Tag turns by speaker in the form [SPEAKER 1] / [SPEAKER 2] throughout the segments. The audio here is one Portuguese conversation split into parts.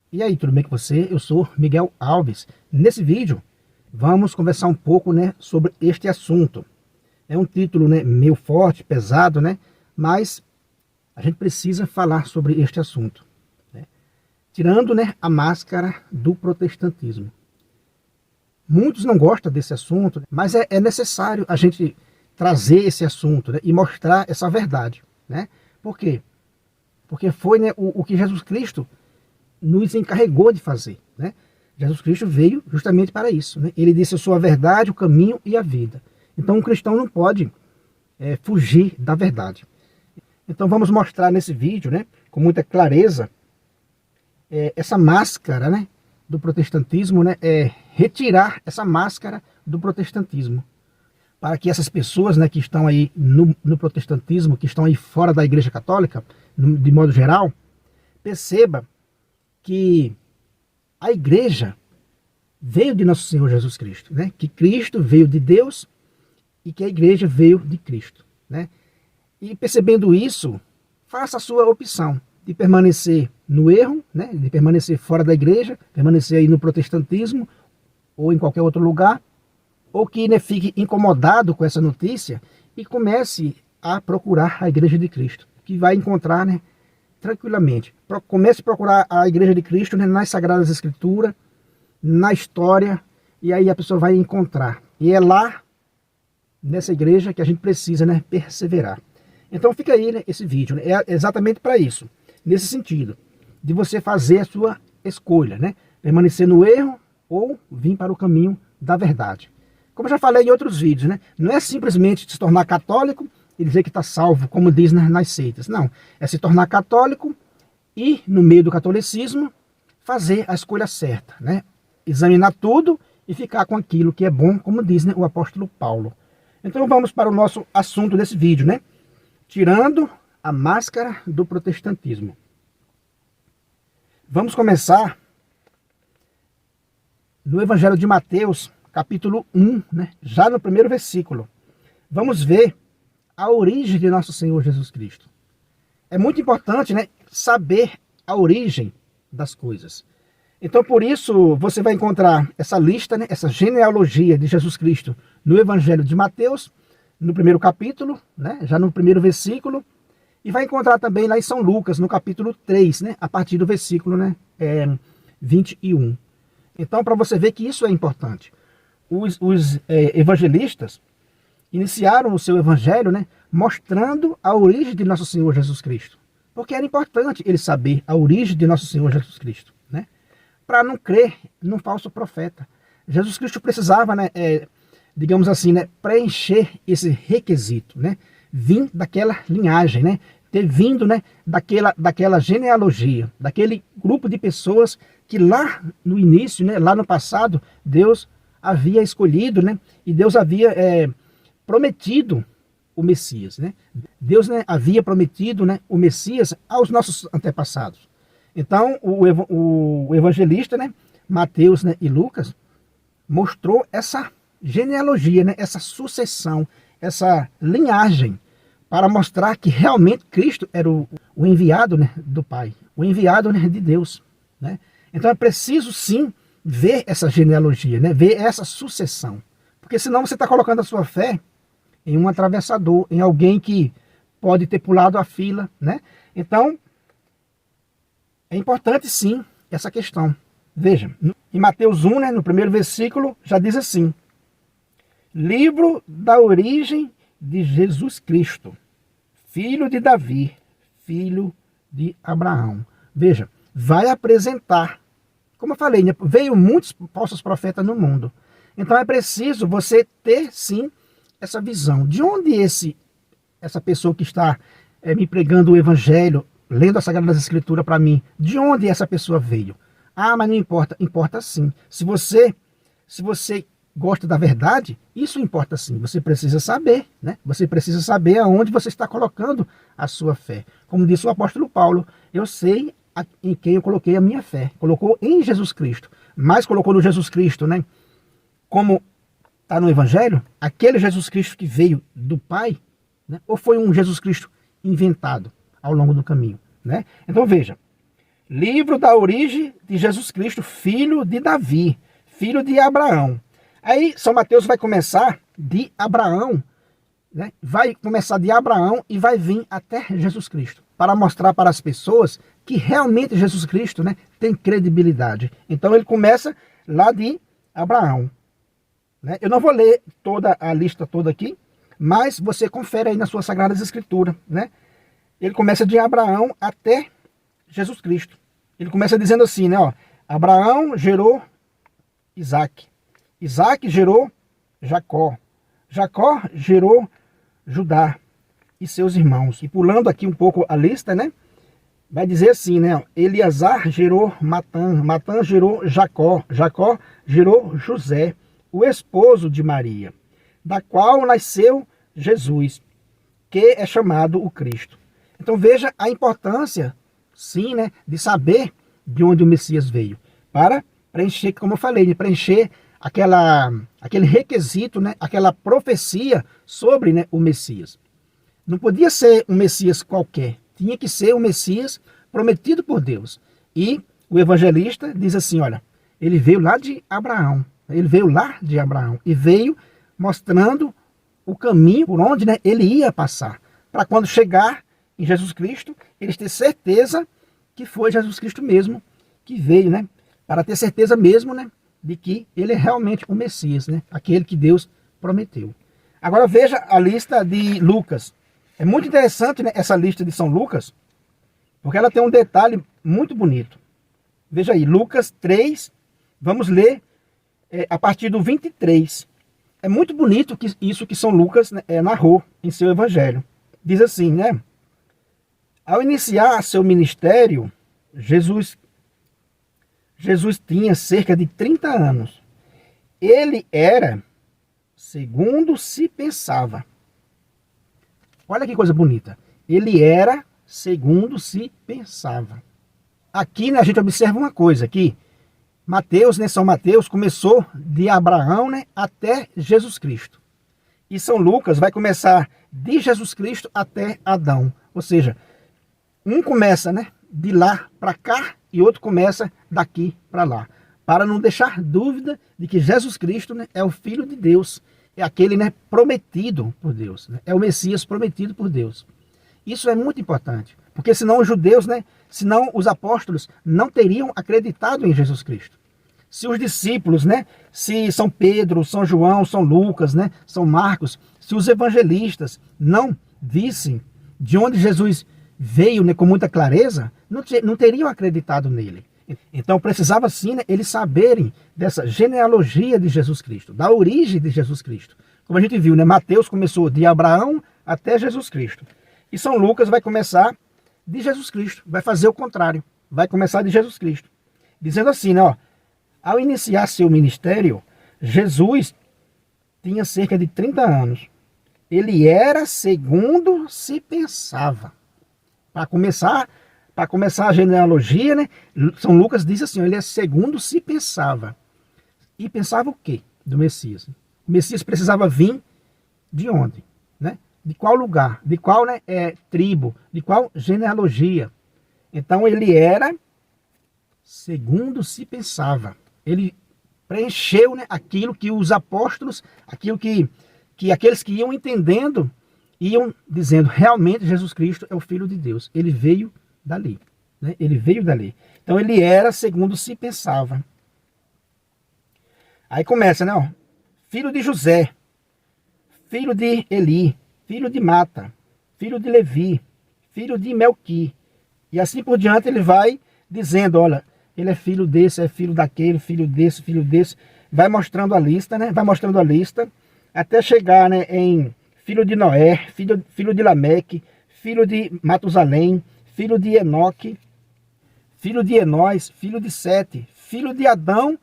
[SPEAKER 1] E aí, tudo bem com você? Eu sou Miguel Alves. Nesse vídeo, vamos conversar um pouco, sobre este assunto. É um título, meio forte, pesado, mas a gente precisa falar sobre este assunto. Tirando, a máscara do protestantismo. Muitos não gostam desse assunto, mas é necessário a gente trazer esse assunto, e mostrar essa verdade. Por quê? Porque foi, o que Jesus Cristo nos encarregou de fazer. Jesus Cristo veio justamente para isso. Ele disse: eu sou a verdade, o caminho e a vida. Então um cristão não pode fugir da verdade. Então vamos mostrar nesse vídeo, com muita clareza, essa máscara, do protestantismo, retirar essa máscara do protestantismo, para que essas pessoas, que estão aí no protestantismo, que estão aí fora da Igreja Católica, de modo geral, perceba que a igreja veio de nosso Senhor Jesus Cristo, que Cristo veio de Deus e que a igreja veio de Cristo. E percebendo isso, faça a sua opção de permanecer no erro, de permanecer fora da igreja, permanecer aí no protestantismo ou em qualquer outro lugar, ou que fique incomodado com essa notícia e comece a procurar a igreja de Cristo, que vai encontrar, tranquilamente. Comece a procurar a igreja de Cristo, nas Sagradas Escrituras, na história, e aí a pessoa vai encontrar. E é lá, nessa igreja, que a gente precisa, perseverar. Então fica aí, esse vídeo, é exatamente para isso, nesse sentido, de você fazer a sua escolha, permanecer no erro ou vir para o caminho da verdade. Como eu já falei em outros vídeos, não é simplesmente se tornar católico e dizer que está salvo, como diz nas seitas. Não, é se tornar católico e, no meio do catolicismo, fazer a escolha certa, examinar tudo e ficar com aquilo que é bom, como diz o apóstolo Paulo. Então vamos para o nosso assunto desse vídeo, tirando a máscara do protestantismo. Vamos começar no Evangelho de Mateus, capítulo 1, já no primeiro versículo. Vamos ver a origem de nosso Senhor Jesus Cristo. É muito importante, saber a origem das coisas. Então, por isso, você vai encontrar essa lista, essa genealogia de Jesus Cristo no Evangelho de Mateus, no primeiro capítulo, já no primeiro versículo, e vai encontrar também lá em São Lucas, no capítulo 3, a partir do versículo 21. Então, para você ver que isso é importante. Os evangelistas iniciaram o seu evangelho, mostrando a origem de nosso Senhor Jesus Cristo. Porque era importante ele saber a origem de nosso Senhor Jesus Cristo, para não crer num falso profeta. Jesus Cristo precisava, digamos assim, preencher esse requisito, vir daquela linhagem, ter vindo, daquela genealogia, daquele grupo de pessoas que lá no início, lá no passado, Deus havia escolhido, e Deus havia prometido o Messias. Deus havia prometido o Messias aos nossos antepassados. Então o evangelista, Mateus e Lucas, mostrou essa genealogia, essa sucessão, essa linhagem, para mostrar que realmente Cristo era o enviado do Pai, o enviado de Deus. Então é preciso sim ver essa genealogia, ver essa sucessão. Porque senão você está colocando a sua fé em um atravessador, em alguém que pode ter pulado a fila. Então, é importante sim essa questão. Veja, em Mateus 1, no primeiro versículo, já diz assim: livro da origem de Jesus Cristo, filho de Davi, filho de Abraão. Veja, vai apresentar. Como eu falei, veio muitos falsos profetas no mundo. Então é preciso você ter sim essa visão. De onde essa pessoa que está me pregando o evangelho, lendo a Sagrada Escritura para mim, de onde essa pessoa veio? Ah, mas não importa. Importa sim. Se você gosta da verdade, isso importa sim. Você precisa saber, Você precisa saber aonde você está colocando a sua fé. Como disse o apóstolo Paulo, eu sei em quem eu coloquei a minha fé. Colocou em Jesus Cristo. Mas colocou no Jesus Cristo, como está no Evangelho, aquele Jesus Cristo que veio do Pai, ou foi um Jesus Cristo inventado ao longo do caminho? Então veja, livro da origem de Jesus Cristo, filho de Davi, filho de Abraão. Aí São Mateus vai começar de Abraão, né? Vai começar de Abraão e vai vir até Jesus Cristo, para mostrar para as pessoas que realmente Jesus Cristo, né, tem credibilidade. Então ele começa lá de Abraão, né? Eu não vou ler toda a lista toda aqui, mas você confere aí nas suas Sagradas Escrituras, né? Ele começa de Abraão até Jesus Cristo. Ele começa dizendo assim, né? Ó, Abraão gerou Isaac. Isaac gerou Jacó. Jacó gerou Judá e seus irmãos. E pulando aqui um pouco a lista, né? Vai dizer assim, né? Eleazar gerou Matã. Matã gerou Jacó. Jacó gerou José, o esposo de Maria, da qual nasceu Jesus, que é chamado o Cristo. Então veja a importância, sim, né, de saber de onde o Messias veio, para preencher, como eu falei, de preencher aquele requisito, né, aquela profecia sobre, né, o Messias. Não podia ser um Messias qualquer, tinha que ser o Messias prometido por Deus. E o evangelista diz assim, olha, ele veio lá de Abraão, e veio mostrando o caminho por onde, né, ele ia passar, para quando chegar em Jesus Cristo, eles têm certeza que foi Jesus Cristo mesmo que veio, né? Para ter certeza mesmo, né, de que ele é realmente o Messias, né? Aquele que Deus prometeu. Agora veja a lista de Lucas. É muito interessante, né, essa lista de São Lucas, porque ela tem um detalhe muito bonito. Veja aí, Lucas 3, vamos ler a partir do 23. É muito bonito isso que São Lucas, né, narrou em seu evangelho. Diz assim, né? Ao iniciar seu ministério, Jesus tinha cerca de 30 anos. Ele era segundo se pensava. Olha que coisa bonita. Ele era segundo se pensava. Aqui, né, a gente observa uma coisa aqui. Mateus, né, São Mateus começou de Abraão, né, até Jesus Cristo. E São Lucas vai começar de Jesus Cristo até Adão. Ou seja, um começa, né, de lá para cá e outro começa daqui para lá. Para não deixar dúvida de que Jesus Cristo, né, é o Filho de Deus. É aquele, né, prometido por Deus. Né, é o Messias prometido por Deus. Isso é muito importante. Porque senão os judeus, né, senão os apóstolos não teriam acreditado em Jesus Cristo. Se os discípulos, né, se São Pedro, São João, São Lucas, né, São Marcos, se os evangelistas não vissem de onde Jesus veio, né, com muita clareza, não teriam acreditado nele. Então precisava sim, né, eles saberem dessa genealogia de Jesus Cristo, da origem de Jesus Cristo. Como a gente viu, né, Mateus começou de Abraão até Jesus Cristo. E São Lucas vai começar de Jesus Cristo, vai fazer o contrário, vai começar de Jesus Cristo. Dizendo assim, né, ó, ao iniciar seu ministério, Jesus tinha cerca de 30 anos. Ele era segundo se pensava. Para começar a genealogia, né, São Lucas diz assim, ó, ele é segundo se pensava. E pensava o quê do Messias? O Messias precisava vir de onde? Né? De qual lugar? De qual, né, tribo? De qual genealogia? Então ele era segundo se pensava. Ele preencheu, né, aquilo que os apóstolos, aquilo que aqueles que iam entendendo, iam dizendo, realmente Jesus Cristo é o Filho de Deus. Ele veio dali. Né? Ele veio dali. Então ele era segundo se pensava. Aí começa, né? Ó, filho de José, filho de Eli, filho de Mata, filho de Levi, filho de Melqui. E assim por diante ele vai dizendo, olha, ele é filho desse, é filho daquele, filho desse, filho desse. Vai mostrando a lista, né? Vai mostrando a lista, até chegar, né, em filho de Noé, filho de Lameque, filho de Matusalém, filho de Enoque, filho de Enós, filho de Sete, filho de Adão,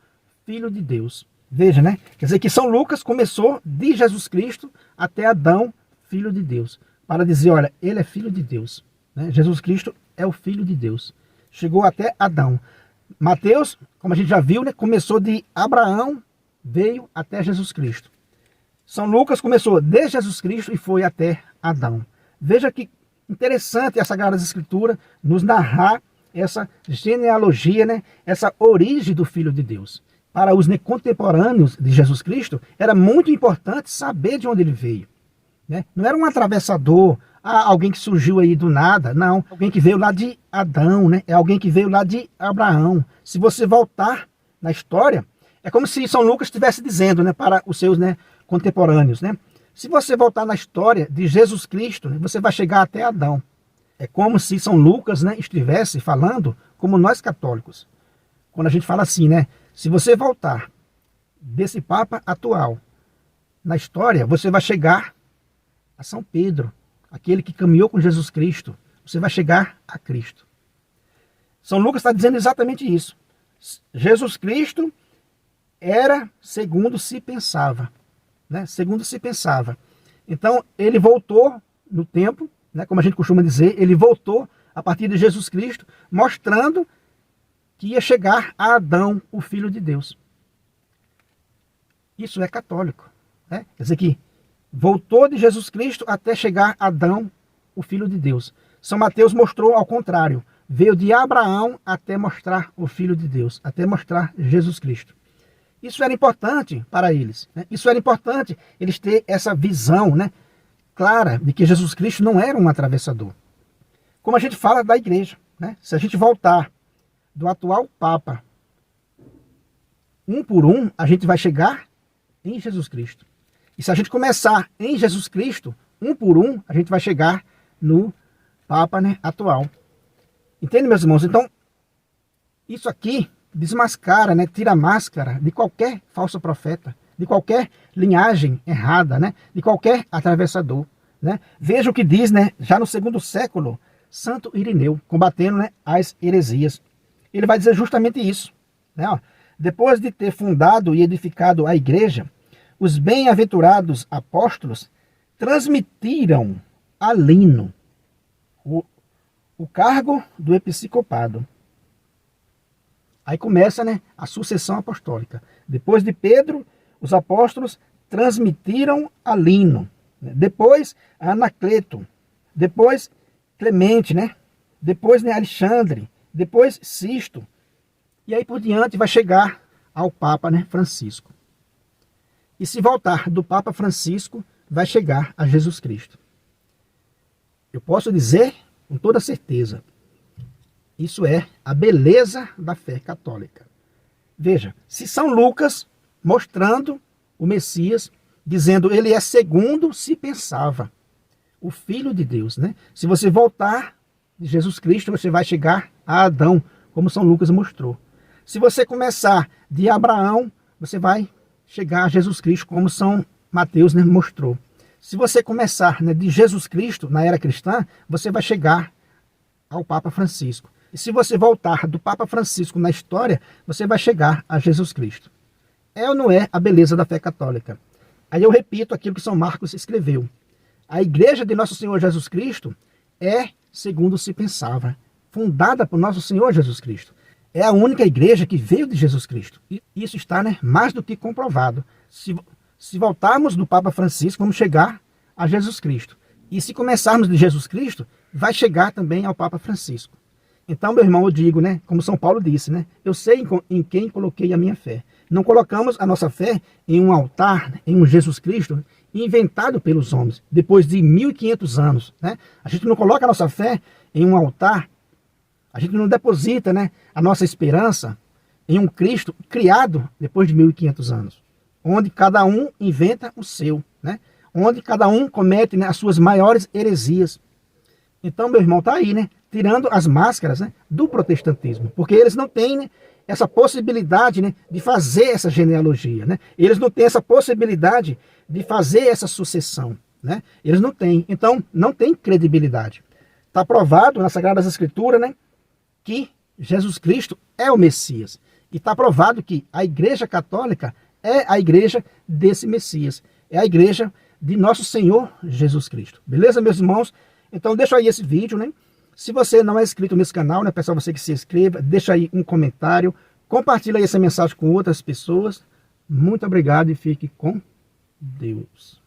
[SPEAKER 1] filho de Deus. Veja, né? Quer dizer que São Lucas começou de Jesus Cristo até Adão, filho de Deus. Para dizer, olha, ele é filho de Deus. Né? Jesus Cristo é o filho de Deus. Chegou até Adão. Mateus, como a gente já viu, né, começou de Abraão, veio até Jesus Cristo. São Lucas começou de Jesus Cristo e foi até Adão. Veja que interessante a Sagrada Escritura nos narrar essa genealogia, né, essa origem do Filho de Deus. Para os contemporâneos de Jesus Cristo, era muito importante saber de onde ele veio. Né? Não era um atravessador, alguém que surgiu aí do nada, não. Alguém que veio lá de Adão, né? É alguém que veio lá de Abraão. Se você voltar na história, é como se São Lucas estivesse dizendo, né, para os seus, né, contemporâneos, né? Se você voltar na história de Jesus Cristo, né, você vai chegar até Adão. É como se São Lucas, né, estivesse falando como nós católicos. Quando a gente fala assim, né? Se você voltar desse Papa atual na história, você vai chegar a São Pedro, aquele que caminhou com Jesus Cristo. Você vai chegar a Cristo. São Lucas está dizendo exatamente isso. Jesus Cristo era segundo se pensava. Né? Segundo se pensava. Então, ele voltou no tempo, né? Como a gente costuma dizer, ele voltou a partir de Jesus Cristo, mostrando que ia chegar a Adão, o Filho de Deus. Isso é católico. Né? Quer dizer que voltou de Jesus Cristo até chegar a Adão, o Filho de Deus. São Mateus mostrou ao contrário. Veio de Abraão até mostrar o Filho de Deus, até mostrar Jesus Cristo. Isso era importante para eles. Né? Isso era importante eles terem essa visão, né, clara de que Jesus Cristo não era um atravessador. Como a gente fala da igreja. Né? Se a gente voltar do atual Papa, um por um, a gente vai chegar em Jesus Cristo. E se a gente começar em Jesus Cristo, um por um, a gente vai chegar no Papa, né, atual. Entende, meus irmãos? Então, isso aqui desmascara, né, tira a máscara de qualquer falso profeta, de qualquer linhagem errada, né, de qualquer atravessador. Né? Veja o que diz, né, já no 2º século, Santo Irineu, combatendo, né, as heresias. Ele vai dizer justamente isso. Né? Ó, depois de ter fundado e edificado a igreja, os bem-aventurados apóstolos transmitiram a Lino o cargo do episcopado. Aí começa, né, a sucessão apostólica. Depois de Pedro, os apóstolos transmitiram a Lino. Depois a Anacleto. Depois Clemente, né? Depois, né, Alexandre. Depois Sisto. E aí por diante vai chegar ao Papa, né, Francisco. E se voltar do Papa Francisco, vai chegar a Jesus Cristo. Eu posso dizer com toda certeza, isso é a beleza da fé católica. Veja, se São Lucas mostrando o Messias, dizendo ele é segundo se pensava, o Filho de Deus, né? Se você voltar de Jesus Cristo, você vai chegar a Adão, como São Lucas mostrou. Se você começar de Abraão, você vai chegar a Jesus Cristo, como São Mateus, né, mostrou. Se você começar, né, de Jesus Cristo, na era cristã, você vai chegar ao Papa Francisco. E se você voltar do Papa Francisco na história, você vai chegar a Jesus Cristo. É ou não é a beleza da fé católica? Aí eu repito aquilo que São Marcos escreveu. A igreja de Nosso Senhor Jesus Cristo é segundo se pensava, fundada por Nosso Senhor Jesus Cristo. É a única igreja que veio de Jesus Cristo. E isso está, né, mais do que comprovado. Se voltarmos do Papa Francisco, vamos chegar a Jesus Cristo. E se começarmos de Jesus Cristo, vai chegar também ao Papa Francisco. Então, meu irmão, eu digo, né, como São Paulo disse, né, eu sei em quem coloquei a minha fé. Não colocamos a nossa fé em um altar, em um Jesus Cristo inventado pelos homens, depois de 1500 anos. Né? A gente não coloca a nossa fé em um altar, a gente não deposita, né, a nossa esperança em um Cristo criado depois de 1500 anos, onde cada um inventa o seu, né? Onde cada um comete, né, as suas maiores heresias. Então, meu irmão, está aí, né, tirando as máscaras, né, do protestantismo, porque eles não têm, né, essa possibilidade, né, de fazer essa genealogia, né? Eles não têm essa possibilidade de fazer essa sucessão, né? Eles não têm, então não tem credibilidade. Está provado nas Sagradas Escrituras, né, que Jesus Cristo é o Messias. E está provado que a Igreja Católica é a igreja desse Messias. É a igreja de Nosso Senhor Jesus Cristo. Beleza, meus irmãos? Então deixa aí esse vídeo, né? Se você não é inscrito nesse canal, né, peço a você que se inscreva, deixa aí um comentário, compartilha aí essa mensagem com outras pessoas. Muito obrigado e fique com Deus.